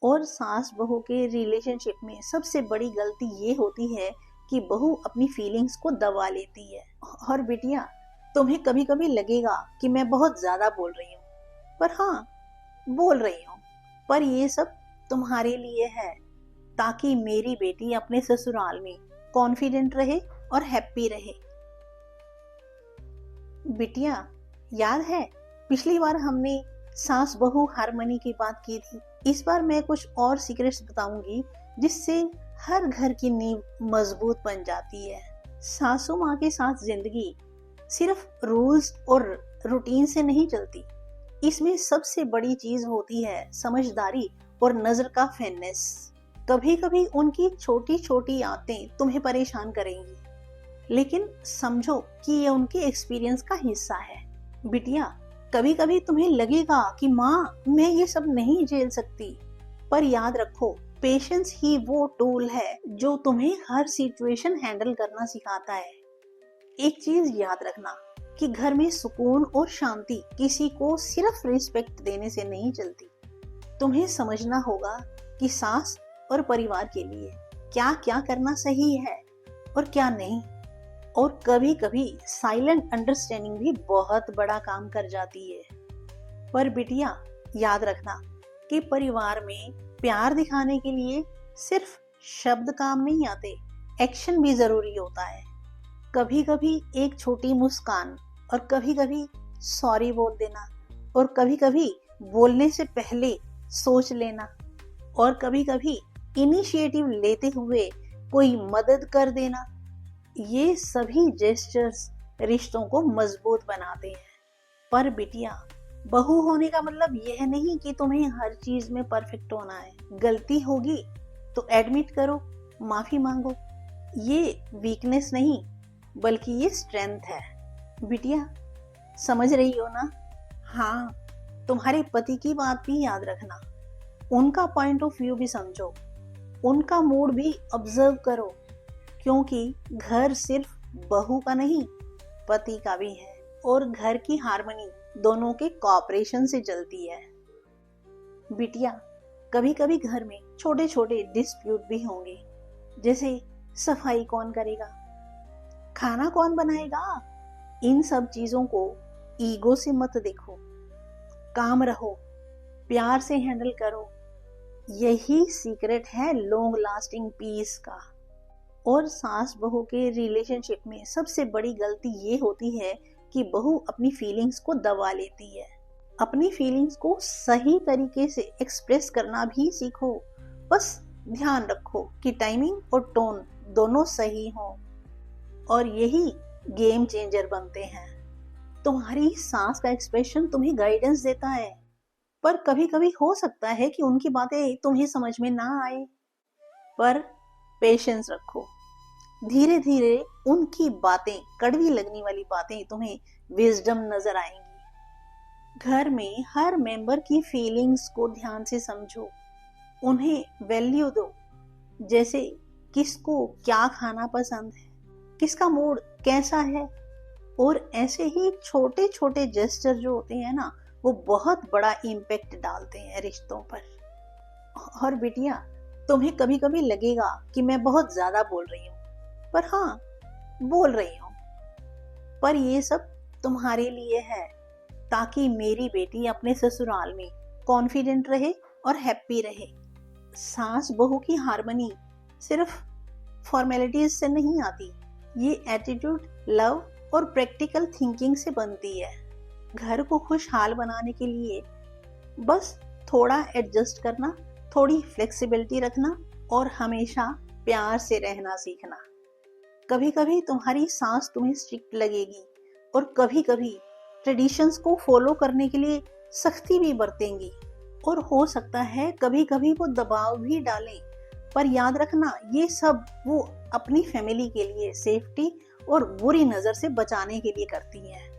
और सास बहू के रिलेशनशिप में सबसे बड़ी गलती ये होती है कि बहू अपनी फीलिंग्स को दबा लेती है। और बिटिया, तुम्हें कभी कभी लगेगा कि मैं बहुत ज्यादा बोल रही हूँ, पर हाँ, बोल रही हूँ। पर ये सब तुम्हारे लिए है, ताकि मेरी बेटी अपने ससुराल में कॉन्फिडेंट रहे और हैप्पी रहे। बिटिया, याद है पिछली बार हमने सास बहू हारमोनी की बात की थी। इस बार मैं कुछ और सीक्रेट्स बताऊंगी जिससे हर घर की नींव मजबूत बन जाती है। सासू माँ के साथ जिंदगी सिर्फ रूल्स और रूटीन से नहीं चलती। इसमें सबसे बड़ी चीज होती है समझदारी और नजर का फेयरनेस। कभी कभी उनकी छोटी छोटी आदतें तुम्हें परेशान करेंगी, लेकिन समझो कि ये उनके एक्सपीरियंस का हिस्सा है। बिटिया, कभी कभी तुम्हें लगेगा कि माँ, मैं ये सब नहीं झेल सकती, पर याद रखो, पेशेंस ही वो टूल है जो तुम्हें हर सिचुएशन हैंडल करना सिखाता है। एक चीज याद रखना कि घर में सुकून और शांति किसी को सिर्फ रिस्पेक्ट देने से नहीं चलती। तुम्हें समझना होगा कि सास और परिवार के लिए क्या क्या करना सही है और क्या नहीं। और कभी कभी साइलेंट अंडरस्टैंडिंग भी बहुत बड़ा काम कर जाती है। पर बिटिया, याद रखना कि परिवार में प्यार दिखाने के लिए सिर्फ शब्द काम नहीं आते, एक्शन भी जरूरी होता है। कभी कभी एक छोटी मुस्कान, और कभी कभी सॉरी बोल देना, और कभी कभी बोलने से पहले सोच लेना, और कभी कभी इनिशिएटिव लेते हुए कोई मदद कर देना, ये सभी जेस्चर्स रिश्तों को मजबूत बनाते हैं। पर बिटिया, बहू होने का मतलब यह नहीं कि तुम्हें हर चीज में परफेक्ट होना है। गलती होगी तो एडमिट करो, माफी मांगो। ये वीकनेस नहीं, बल्कि ये स्ट्रेंथ है। बिटिया, समझ रही हो ना? हाँ, तुम्हारे पति की बात भी याद रखना, उनका पॉइंट ऑफ व्यू भी समझो, उनका मूड भी ऑब्जर्व करो, क्योंकि घर सिर्फ बहू का नहीं, पति का भी है। और घर की हार्मनी दोनों के कोऑपरेशन से चलती है। बिटिया, कभी कभी घर में छोटे छोटे डिस्प्यूट भी होंगे, जैसे सफाई कौन करेगा, खाना कौन बनाएगा। इन सब चीजों को ईगो से मत देखो, काम रहो, प्यार से हैंडल करो। यही सीक्रेट है लॉन्ग लास्टिंग पीस का। और सास बहू के रिलेशनशिप में सबसे बड़ी गलती ये होती है कि बहू अपनी फीलिंग्स को दबा लेती है। अपनी फीलिंग्स को सही तरीके से एक्सप्रेस करना भी सीखो। बस ध्यान रखो कि टाइमिंग और टोन दोनों सही हो, और यही गेम चेंजर बनते हैं। तुम्हारी सास का एक्सप्रेशन तुम्हें गाइडेंस देता है, पर कभी कभी हो सकता है कि उनकी बातें तुम्हें समझ में ना आए। पर पेशेंस रखो, धीरे धीरे उनकी बातें, कड़वी लगने वाली बातें तुम्हें विजडम नजर आएंगी। घर में हर मेंबर की फीलिंग्स को ध्यान से समझो, उन्हें वैल्यू दो, जैसे किसको क्या खाना पसंद है, किसका मूड कैसा है। और ऐसे ही छोटे छोटे जेस्चर जो होते हैं ना, वो बहुत बड़ा इम्पैक्ट डालते हैं रिश्तों पर। और बिटिया, तुम्हें कभी कभी लगेगा कि मैं बहुत ज्यादा बोल रही हूँ, पर हाँ, बोल रही हूँ। पर ये सब तुम्हारे लिए है, ताकि मेरी बेटी अपने ससुराल में कॉन्फिडेंट रहे और हैप्पी रहे। सास बहू की हार्मनी सिर्फ फॉर्मेलिटीज से नहीं आती, ये एटीट्यूड, लव और प्रैक्टिकल थिंकिंग से बनती है। घर को खुशहाल बनाने के लिए बस थोड़ा एडजस्ट करना, थोड़ी फ्लेक्सिबिलिटी रखना, और हमेशा प्यार से रहना सीखना। कभी कभी तुम्हारी सास तुम्हें स्ट्रिक्ट लगेगी, और कभी कभी ट्रेडिशंस को फॉलो करने के लिए सख्ती भी बरतेंगी, और हो सकता है कभी कभी वो दबाव भी डालें। पर याद रखना, ये सब वो अपनी फैमिली के लिए सेफ्टी और बुरी नजर से बचाने के लिए करती है।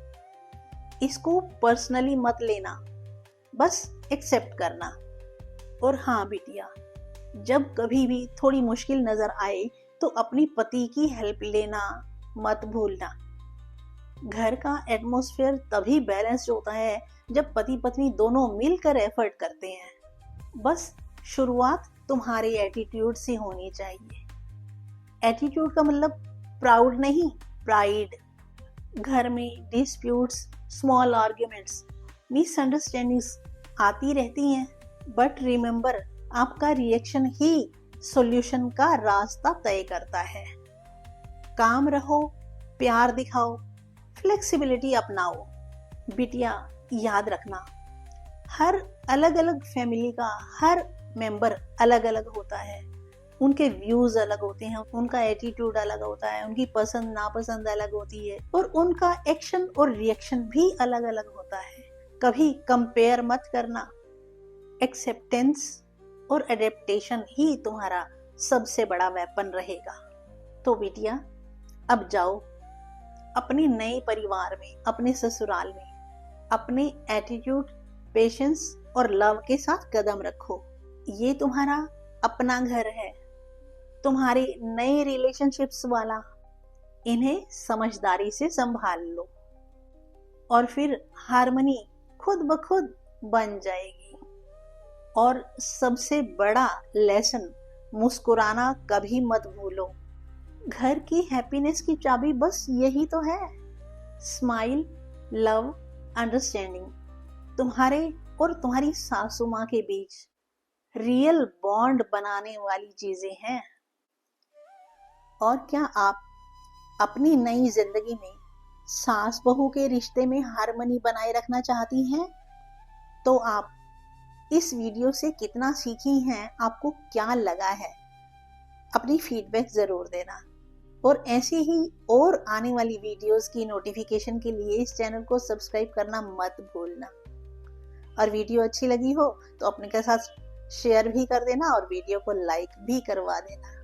इसको पर्सनली मत लेना, बस एक्सेप्ट करना। और हाँ बिटिया, जब कभी भी थोड़ी मुश्किल नजर आए तो अपनी पति की हेल्प लेना मत भूलना। घर का एटमॉस्फेयर तभी बैलेंस्ड होता है जब पति पत्नी दोनों मिलकर एफर्ट करते हैं। बस शुरुआत तुम्हारे एटीट्यूड से होनी चाहिए। एटीट्यूड का मतलब प्राउड नहीं, प्राइड। घर में डिस्प्यूट्स, स्मॉल आर्ग्यूमेंट्स, मिसअंडरस्टैंडिंग्स आती रहती हैं, बट रिमेंबर, आपका रिएक्शन ही सॉल्यूशन का रास्ता तय करता है। काम रहो, प्यार दिखाओ, फ्लेक्सिबिलिटी अपनाओ। बिटिया, याद रखना, हर अलग अलग फैमिली का हर मेंबर अलग अलग होता है। उनके व्यूज अलग होते हैं, उनका एटीट्यूड अलग होता है, उनकी पसंद नापसंद अलग होती है, और उनका एक्शन और रिएक्शन भी अलग अलग होता है। कभी कंपेयर मत करना। एक्सेप्टेंस और एडेप्टेशन ही तुम्हारा सबसे बड़ा वेपन रहेगा। तो बिटिया, अब जाओ अपने नए परिवार में, अपने ससुराल में अपने एटीट्यूड, पेशेंस और लव के साथ कदम रखो। ये तुम्हारा अपना घर है, तुम्हारे नए रिलेशनशिप्स वाला। इन्हें समझदारी से संभाल लो और फिर हार्मनी खुद ब खुद बन जाएगी। और सबसे बड़ा लेसन, मुस्कुराना कभी मत भूलो। घर की हैप्पीनेस की चाबी बस यही तो है, स्माइल, लव, अंडरस्टैंडिंग। तुम्हारे और तुम्हारी सासू माँ के बीच रियल बॉन्ड बनाने वाली चीजें हैं। और क्या आप अपनी नई जिंदगी में सास बहू के रिश्ते में हार्मनी बनाए रखना चाहती हैं? तो आप इस वीडियो से कितना सीखी हैं, आपको क्या लगा है, अपनी फीडबैक जरूर देना। और ऐसी ही और आने वाली वीडियोस की नोटिफिकेशन के लिए इस चैनल को सब्सक्राइब करना मत भूलना। और वीडियो अच्छी लगी हो तो अपने के साथ शेयर भी कर देना और वीडियो को लाइक भी करवा देना।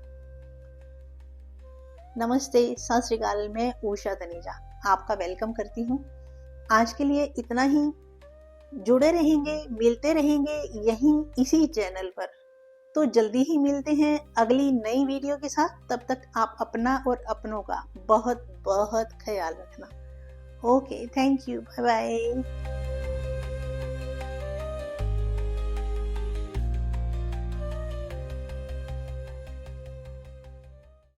नमस्ते, सत श्री अकाल। मैं उषा तनेजा आपका वेलकम करती हूँ। आज के लिए इतना ही। जुड़े रहेंगे, मिलते रहेंगे यहीं इसी चैनल पर। तो जल्दी ही मिलते हैं अगली नई वीडियो के साथ। तब तक आप अपना और अपनों का बहुत बहुत ख्याल रखना। Okay, thank you, bye bye.